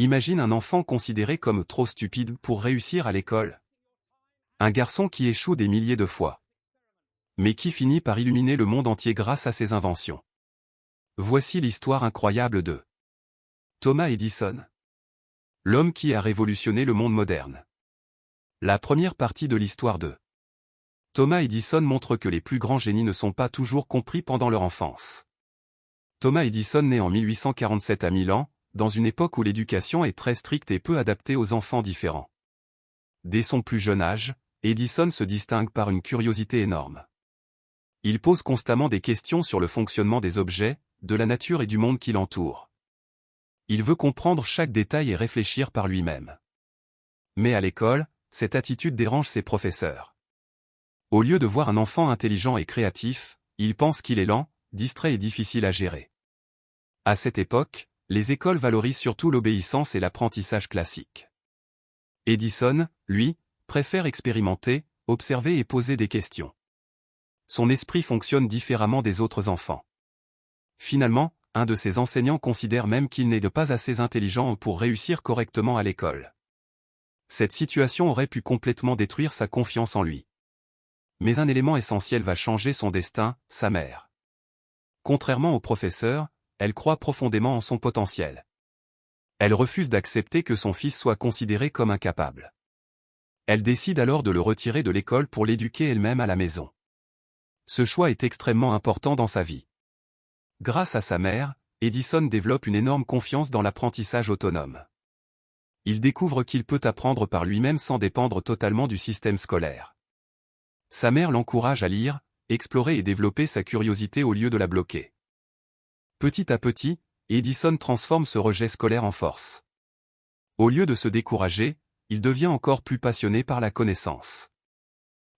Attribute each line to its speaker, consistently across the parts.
Speaker 1: Imagine un enfant considéré comme trop stupide pour réussir à l'école. Un garçon qui échoue des milliers de fois, mais qui finit par illuminer le monde entier grâce à ses inventions. Voici l'histoire incroyable de Thomas Edison. L'homme qui a révolutionné le monde moderne. La première partie de l'histoire de Thomas Edison montre que les plus grands génies ne sont pas toujours compris pendant leur enfance. Thomas Edison naît en 1847 à Milan, dans une époque où l'éducation est très stricte et peu adaptée aux enfants différents. Dès son plus jeune âge, Edison se distingue par une curiosité énorme. Il pose constamment des questions sur le fonctionnement des objets, de la nature et du monde qui l'entoure. Il veut comprendre chaque détail et réfléchir par lui-même. Mais à l'école, cette attitude dérange ses professeurs. Au lieu de voir un enfant intelligent et créatif, ils pensent qu'il est lent, distrait et difficile à gérer. À cette époque, les écoles valorisent surtout l'obéissance et l'apprentissage classique. Edison, lui, préfère expérimenter, observer et poser des questions. Son esprit fonctionne différemment des autres enfants. Finalement, un de ses enseignants considère même qu'il n'est pas assez intelligent pour réussir correctement à l'école. Cette situation aurait pu complètement détruire sa confiance en lui. Mais un élément essentiel va changer son destin, sa mère. Contrairement au professeur, elle croit profondément en son potentiel. Elle refuse d'accepter que son fils soit considéré comme incapable. Elle décide alors de le retirer de l'école pour l'éduquer elle-même à la maison. Ce choix est extrêmement important dans sa vie. Grâce à sa mère, Edison développe une énorme confiance dans l'apprentissage autonome. Il découvre qu'il peut apprendre par lui-même sans dépendre totalement du système scolaire. Sa mère l'encourage à lire, explorer et développer sa curiosité au lieu de la bloquer. Petit à petit, Edison transforme ce rejet scolaire en force. Au lieu de se décourager, il devient encore plus passionné par la connaissance.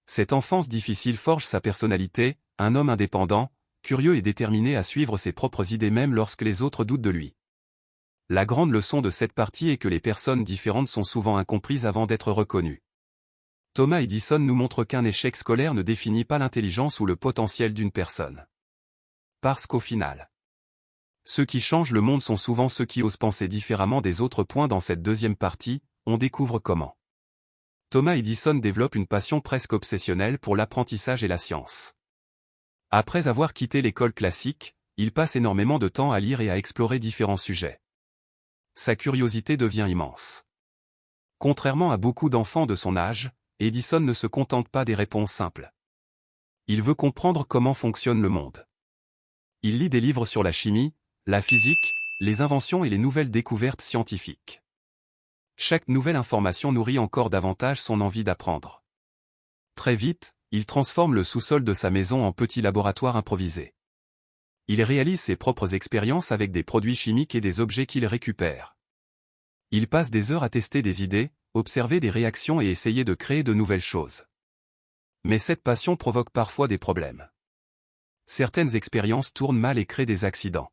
Speaker 1: Cette enfance difficile forge sa personnalité, un homme indépendant, curieux et déterminé à suivre ses propres idées même lorsque les autres doutent de lui. La grande leçon de cette partie est que les personnes différentes sont souvent incomprises avant d'être reconnues. Thomas Edison nous montre qu'un échec scolaire ne définit pas l'intelligence ou le potentiel d'une personne. Parce qu'au final, ceux qui changent le monde sont souvent ceux qui osent penser différemment des autres. Dans cette deuxième partie, on découvre comment Thomas Edison développe une passion presque obsessionnelle pour l'apprentissage et la science. Après avoir quitté l'école classique, il passe énormément de temps à lire et à explorer différents sujets. Sa curiosité devient immense. Contrairement à beaucoup d'enfants de son âge, Edison ne se contente pas des réponses simples. Il veut comprendre comment fonctionne le monde. Il lit des livres sur la chimie, la physique, les inventions et les nouvelles découvertes scientifiques. Chaque nouvelle information nourrit encore davantage son envie d'apprendre. Très vite, il transforme le sous-sol de sa maison en petit laboratoire improvisé. Il réalise ses propres expériences avec des produits chimiques et des objets qu'il récupère. Il passe des heures à tester des idées, observer des réactions et essayer de créer de nouvelles choses. Mais cette passion provoque parfois des problèmes. Certaines expériences tournent mal et créent des accidents.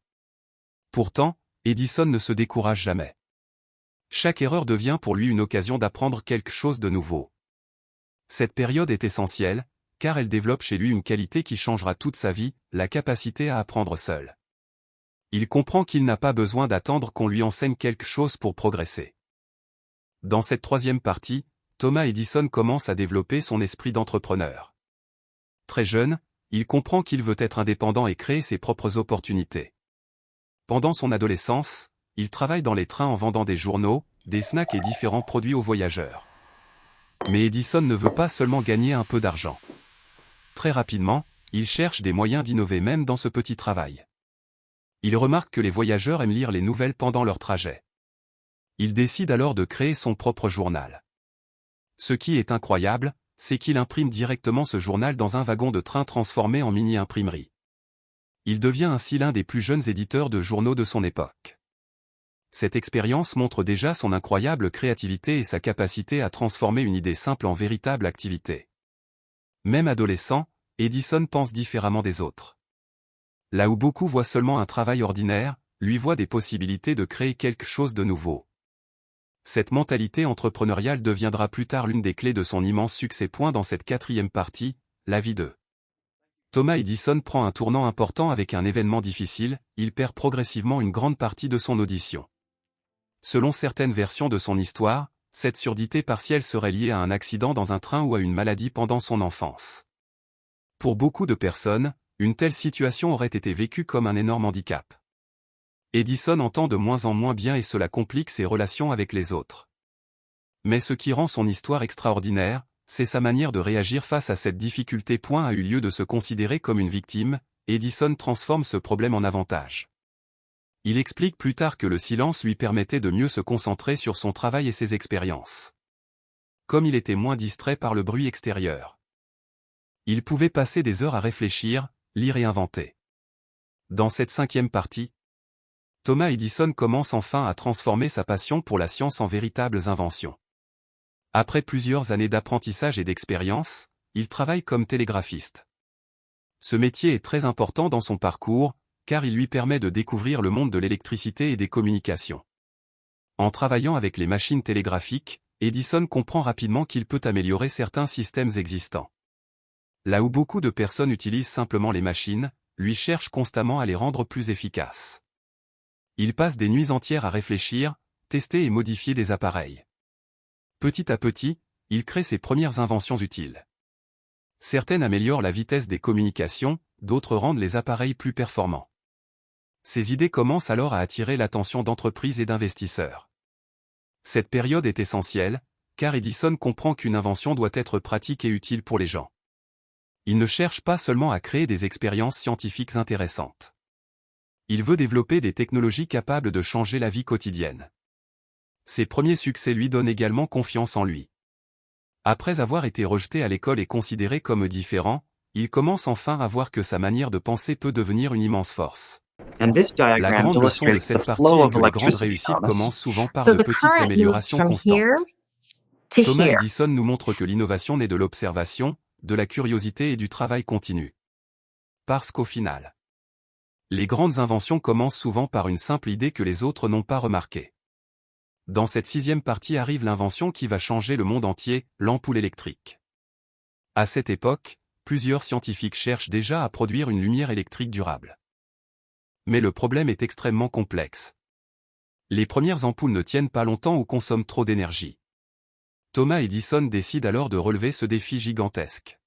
Speaker 1: Pourtant, Edison ne se décourage jamais. Chaque erreur devient pour lui une occasion d'apprendre quelque chose de nouveau. Cette période est essentielle, car elle développe chez lui une qualité qui changera toute sa vie, la capacité à apprendre seul. Il comprend qu'il n'a pas besoin d'attendre qu'on lui enseigne quelque chose pour progresser. Dans cette troisième partie, Thomas Edison commence à développer son esprit d'entrepreneur. Très jeune, il comprend qu'il veut être indépendant et créer ses propres opportunités. Pendant son adolescence, il travaille dans les trains en vendant des journaux, des snacks et différents produits aux voyageurs. Mais Edison ne veut pas seulement gagner un peu d'argent. Très rapidement, il cherche des moyens d'innover même dans ce petit travail. Il remarque que les voyageurs aiment lire les nouvelles pendant leur trajet. Il décide alors de créer son propre journal. Ce qui est incroyable, c'est qu'il imprime directement ce journal dans un wagon de train transformé en mini-imprimerie. Il devient ainsi l'un des plus jeunes éditeurs de journaux de son époque. Cette expérience montre déjà son incroyable créativité et sa capacité à transformer une idée simple en véritable activité. Même adolescent, Edison pense différemment des autres. Là où beaucoup voient seulement un travail ordinaire, lui voit des possibilités de créer quelque chose de nouveau. Cette mentalité entrepreneuriale deviendra plus tard l'une des clés de son immense succès. Dans cette quatrième partie, la vie de Thomas Edison prend un tournant important avec un événement difficile, il perd progressivement une grande partie de son audition. Selon certaines versions de son histoire, cette surdité partielle serait liée à un accident dans un train ou à une maladie pendant son enfance. Pour beaucoup de personnes, une telle situation aurait été vécue comme un énorme handicap. Edison entend de moins en moins bien et cela complique ses relations avec les autres. Mais ce qui rend son histoire extraordinaire, c'est sa manière de réagir face à cette difficulté. A eu lieu de se considérer comme une victime, Edison transforme ce problème en avantage. Il explique plus tard que le silence lui permettait de mieux se concentrer sur son travail et ses expériences. Comme il était moins distrait par le bruit extérieur. Il pouvait passer des heures à réfléchir, lire et inventer. Dans cette 5e partie, Thomas Edison commence enfin à transformer sa passion pour la science en véritables inventions. Après plusieurs années d'apprentissage et d'expérience, il travaille comme télégraphiste. Ce métier est très important dans son parcours, car il lui permet de découvrir le monde de l'électricité et des communications. En travaillant avec les machines télégraphiques, Edison comprend rapidement qu'il peut améliorer certains systèmes existants. Là où beaucoup de personnes utilisent simplement les machines, lui cherche constamment à les rendre plus efficaces. Il passe des nuits entières à réfléchir, tester et modifier des appareils. Petit à petit, il crée ses premières inventions utiles. Certaines améliorent la vitesse des communications, d'autres rendent les appareils plus performants. Ces idées commencent alors à attirer l'attention d'entreprises et d'investisseurs. Cette période est essentielle, car Edison comprend qu'une invention doit être pratique et utile pour les gens. Il ne cherche pas seulement à créer des expériences scientifiques intéressantes. Il veut développer des technologies capables de changer la vie quotidienne. Ses premiers succès lui donnent également confiance en lui. Après avoir été rejeté à l'école et considéré comme différent, il commence enfin à voir que sa manière de penser peut devenir une immense force. La grande leçon de cette partie est que les grandes réussites commencent souvent par de petites améliorations constantes. Thomas Edison nous montre que l'innovation naît de l'observation, de la curiosité et du travail continu. Parce qu'au final, les grandes inventions commencent souvent par une simple idée que les autres n'ont pas remarquée. Dans cette 6e partie arrive l'invention qui va changer le monde entier, l'ampoule électrique. À cette époque, plusieurs scientifiques cherchent déjà à produire une lumière électrique durable. Mais le problème est extrêmement complexe. Les premières ampoules ne tiennent pas longtemps ou consomment trop d'énergie. Thomas Edison décide alors de relever ce défi gigantesque.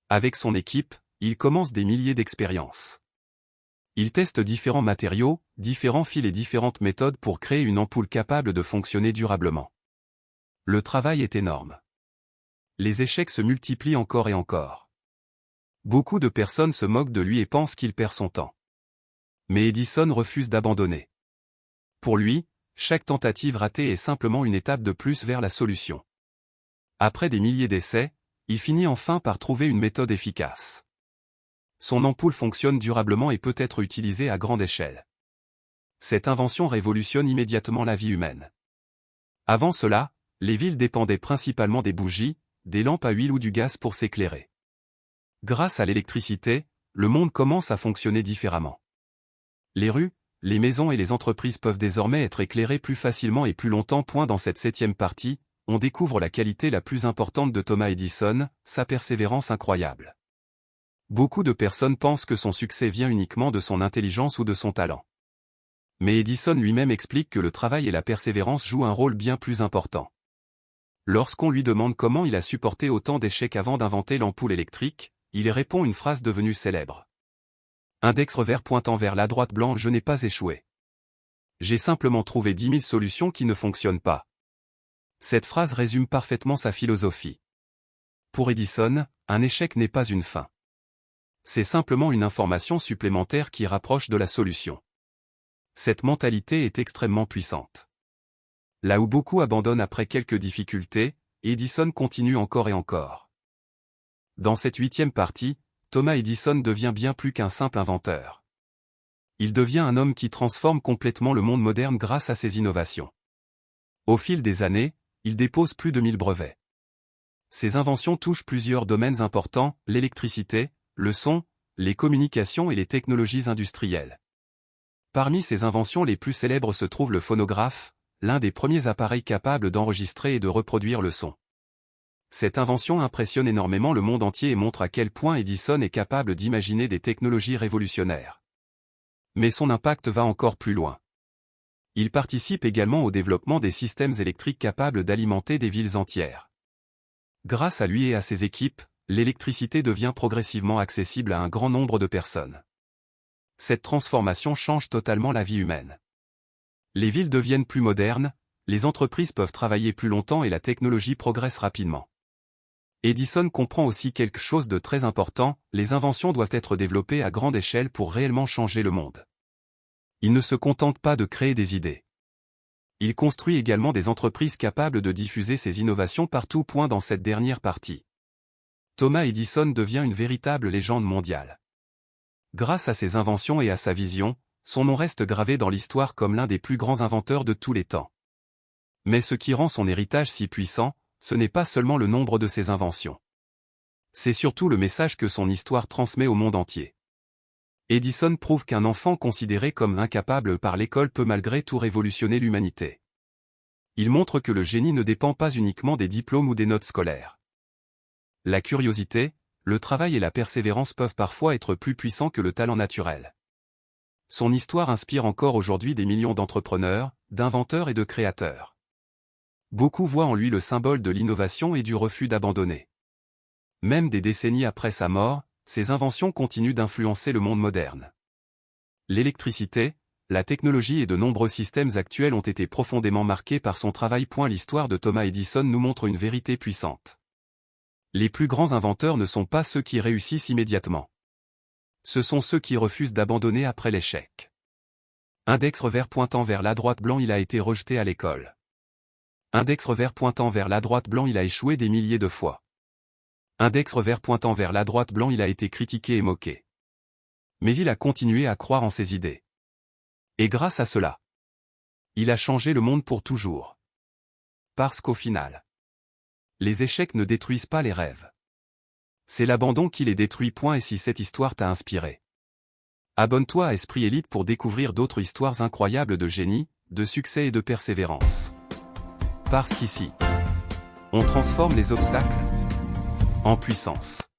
Speaker 1: Avec son équipe, il commence des milliers d'expériences. Il teste différents matériaux, différents fils et différentes méthodes pour créer une ampoule capable de fonctionner durablement. Le travail est énorme. Les échecs se multiplient encore et encore. Beaucoup de personnes se moquent de lui et pensent qu'il perd son temps. Mais Edison refuse d'abandonner. Pour lui, chaque tentative ratée est simplement une étape de plus vers la solution. Après des milliers d'essais, il finit enfin par trouver une méthode efficace. Son ampoule fonctionne durablement et peut être utilisée à grande échelle. Cette invention révolutionne immédiatement la vie humaine. Avant cela, les villes dépendaient principalement des bougies, des lampes à huile ou du gaz pour s'éclairer. Grâce à l'électricité, le monde commence à fonctionner différemment. Les rues, les maisons et les entreprises peuvent désormais être éclairées plus facilement et plus longtemps. Dans cette 7e partie, on découvre la qualité la plus importante de Thomas Edison, sa persévérance incroyable. Beaucoup de personnes pensent que son succès vient uniquement de son intelligence ou de son talent. Mais Edison lui-même explique que le travail et la persévérance jouent un rôle bien plus important. Lorsqu'on lui demande comment il a supporté autant d'échecs avant d'inventer l'ampoule électrique, il répond une phrase devenue célèbre. Index revers pointant vers la droite blanc, je n'ai pas échoué. J'ai simplement trouvé 10 000 solutions qui ne fonctionnent pas. Cette phrase résume parfaitement sa philosophie. Pour Edison, un échec n'est pas une fin. C'est simplement une information supplémentaire qui rapproche de la solution. Cette mentalité est extrêmement puissante. Là où beaucoup abandonnent après quelques difficultés, Edison continue encore et encore. Dans cette 8e partie, Thomas Edison devient bien plus qu'un simple inventeur. Il devient un homme qui transforme complètement le monde moderne grâce à ses innovations. Au fil des années, il dépose plus de 1000 brevets. Ses inventions touchent plusieurs domaines importants, l'électricité, le son, les communications et les technologies industrielles. Parmi ses inventions les plus célèbres se trouve le phonographe, l'un des premiers appareils capables d'enregistrer et de reproduire le son. Cette invention impressionne énormément le monde entier et montre à quel point Edison est capable d'imaginer des technologies révolutionnaires. Mais son impact va encore plus loin. Il participe également au développement des systèmes électriques capables d'alimenter des villes entières. Grâce à lui et à ses équipes, l'électricité devient progressivement accessible à un grand nombre de personnes. Cette transformation change totalement la vie humaine. Les villes deviennent plus modernes, les entreprises peuvent travailler plus longtemps et la technologie progresse rapidement. Edison comprend aussi quelque chose de très important, les inventions doivent être développées à grande échelle pour réellement changer le monde. Il ne se contente pas de créer des idées. Il construit également des entreprises capables de diffuser ses innovations partout. Dans cette dernière partie, Thomas Edison devient une véritable légende mondiale. Grâce à ses inventions et à sa vision, son nom reste gravé dans l'histoire comme l'un des plus grands inventeurs de tous les temps. Mais ce qui rend son héritage si puissant, ce n'est pas seulement le nombre de ses inventions. C'est surtout le message que son histoire transmet au monde entier. Edison prouve qu'un enfant considéré comme incapable par l'école peut malgré tout révolutionner l'humanité. Il montre que le génie ne dépend pas uniquement des diplômes ou des notes scolaires. La curiosité, le travail et la persévérance peuvent parfois être plus puissants que le talent naturel. Son histoire inspire encore aujourd'hui des millions d'entrepreneurs, d'inventeurs et de créateurs. Beaucoup voient en lui le symbole de l'innovation et du refus d'abandonner. Même des décennies après sa mort, ses inventions continuent d'influencer le monde moderne. L'électricité, la technologie et de nombreux systèmes actuels ont été profondément marqués par son travail. L'histoire de Thomas Edison nous montre une vérité puissante. Les plus grands inventeurs ne sont pas ceux qui réussissent immédiatement. Ce sont ceux qui refusent d'abandonner après l'échec. Index revers pointant vers la droite blanc. Il a été rejeté à l'école. Index revers pointant vers la droite blanc. Il a échoué des milliers de fois. Index revers pointant vers la droite blanc. Il a été critiqué et moqué. Mais il a continué à croire en ses idées. Et grâce à cela, il a changé le monde pour toujours. Parce qu'au final, les échecs ne détruisent pas les rêves. C'est l'abandon qui les détruit. Et si cette histoire t'a inspiré, abonne-toi à Esprit Élite pour découvrir d'autres histoires incroyables de génie, de succès et de persévérance. Parce qu'ici, on transforme les obstacles en puissance.